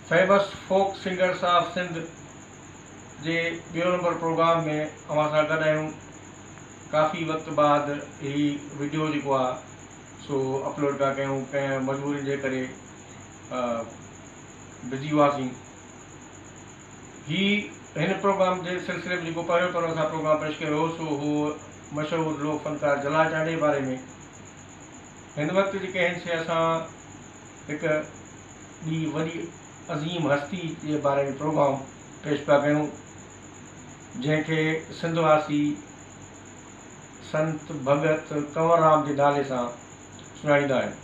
Famous folk singers of Sindh जे ॿियो number programme में अवां सां गॾु आहियूं। काफ़ी वक़्त बाद ही वीडियो जेको आहे सो अपलोड पिया कयूं, कंहिं मजबूरी जे करे बिज़ी हुआसीं। हिन प्रोग्राम जे सिलसिले में जेको पहिरियों असां प्रोग्राम पेश कयो हो सो हो मशहूरु लोक फनकार जला चांडे जे बारे में। हिन वक़्तु जेके आहिनि से असां हिकु ॿी वॾी अज़ीम हस्ती जे बारे में प्रोग्राम पेश पिया कयूं, जंहिंखे सिंधवासी संत भगत कंवरराम जे नाले सां सुञाणींदा आहिनि।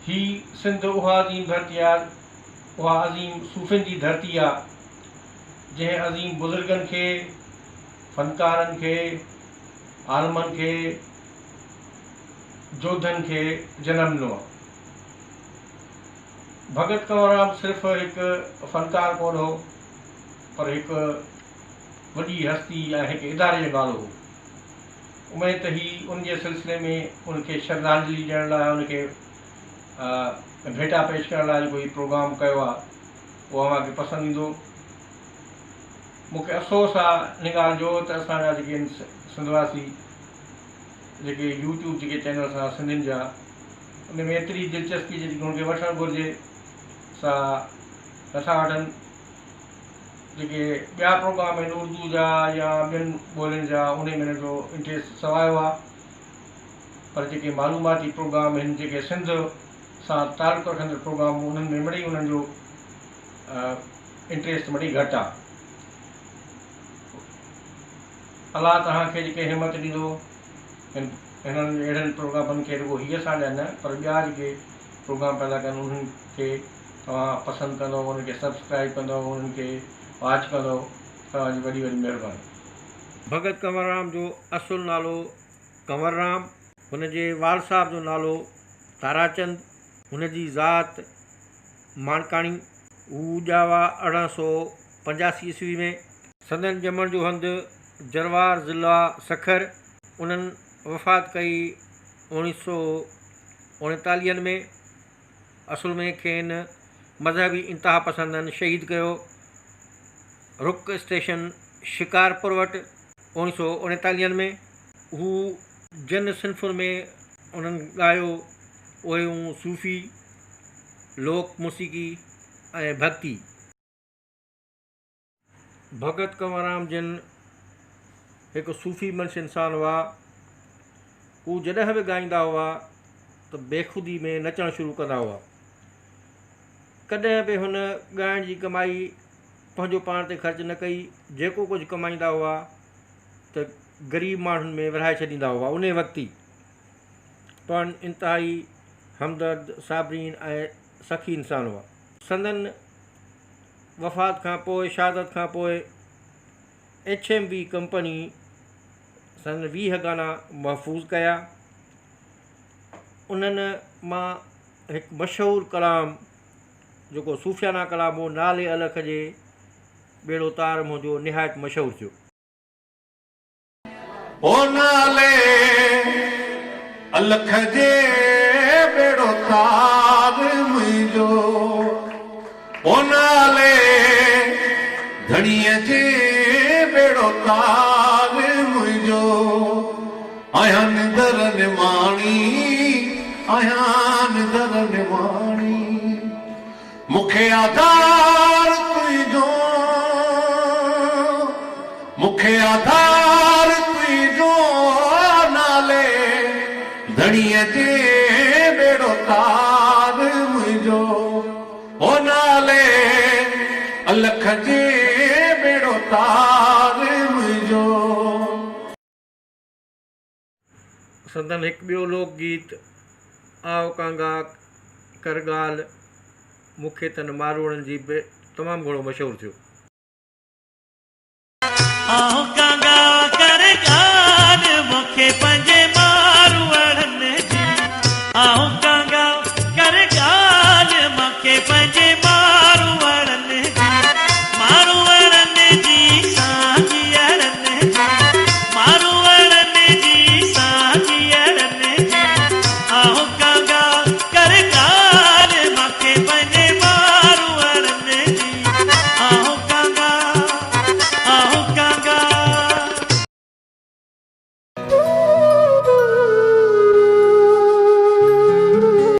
ही सिंध उहा अज़ीम धरती आहे, उहा अज़ीम सूफ़ियुनि जी धरती आहे, जंहिं अज़ीम बुज़ुर्गनि खे, फ़नकारनि खे, आलमनि खे, जोधनि खे जनमु ॾिनो आहे। भगत कंवरराम सिर्फ़ु हिकु फ़नकार कोन हो, पर हिकु वॾी हस्ती ऐं हिकु इदारे जो नालो हो। उमेद त ही उन जे सिलसिले में उनखे श्रद्धांजलि ॾियण लाइ, उनखे भेटा पेश करण लाइ जेको हीउ प्रोग्राम कयो आहे उहो अव्हांखे पसंदि ईंदो। मूंखे अफ़सोस आहे इन ॻाल्हि जो त असांजा जेके आहिनि सिंधवासी जेके यूट्यूब जेके चैनल असां सिंधियुनि जा, उन में एतिरी दिलचस्पी जेकी हुनखे वठणु घुरिजे सा नथा वठनि। जेके ॿिया प्रोग्राम आहिनि उर्दू जा या ॿियनि ॿोलियुनि जा, उन में हिन जो इंट्रस्ट सवायो आहे, पर जेके मालूमाती प्रोग्राम आहिनि, जेके सिंध सां तालुक़ु रखंदड़ प्रोग्राम, उन्हनि में मिड़ई उन्हनि जो इंट्रस्ट मिड़ई घटि आहे। अलाह तव्हांखे जेके हिमत ॾींदो हिननि अहिड़नि प्रोग्रामनि खे, रुॻो हीअ असांजा न पर ॿिया जेके प्रोग्राम पैदा कनि उन्हनि खे तव्हां पसंदि कंदव, उन्हनि खे सब्सक्राइब कंदव, उन्हनि खे वॉच कंदव, तव्हांजी वॾी वॾी महिरबानी। भगत कंवरराम जो असुलु नालो कंवरराम, हुनजे वाल साहब जो नालो ताराचंद, हुनजी ज़ात मानकाणी। हू ॼावा 1885 ईस्वी में। संदन ॼमण जो हंधि जरवार ज़िला सखर। उन्हनि वफ़ात कई 1939 में। असुल में खेनि मज़हबी इंतिहा पसंदनि शहीद कयो रुक स्टेशन शिकारपुर वटि 1939 में। हू जन सिंफ़ुनि में उन्हनि ॻायो उहे सूफ़ी, लोक मौसीक़ी ऐं भक्ति। भगत कंवरराम जिन हिकु सूफ़ी मंश इंसानु हुआ। हू जॾहिं बि ॻाईंदा हुआ त बेख़ुदी में नचणु शुरू कंदा हुआ। कॾहिं बि हुन ॻाइण जी कमाई पंहिंजो पाण ते ख़र्च न कई। जेको कुझु कमाईंदा हुआ त ग़रीब माण्हुनि में विरहाए छॾींदा हुआ उन वक़्तु ई। पण इंतिहाई हमदर्द, साबरीन ऐं सखी इंसान हुआ। संदन वफ़ात खां पोइ, शहादत खां पोइ HMV कंपनी सन 20 गाना महफ़ूज़ कया। उन्हनि मां हिकु मशहूरु कलाम जेको सूफ़ियाना कलाम हो, नाले अलख जे बेड़ो तार मुंहिंजो निहायत मशहूरु थियो। ओ नाले अलख जे बेड़ो तार मुंहिंजो, ओ नाले धणीअ जे बेड़ो तार मुंहिंजो, आहियां निंदर निमाणी, आहियां निंदर निमाणी, मूंखे आधार तुंहिंजो, मूंखे आधार तुंहिंजो, नाले धणीअ जे बेड़ो तार मुंहिंजो, ओ नाले अलख जे बेड़ो तार मुंहिंजो। संदन हिकु ॿियो लोकगीत आओ कांगा करगाल मूंखे तन मारवड़नि जी बि तमामु घणो मशहूरु थियो।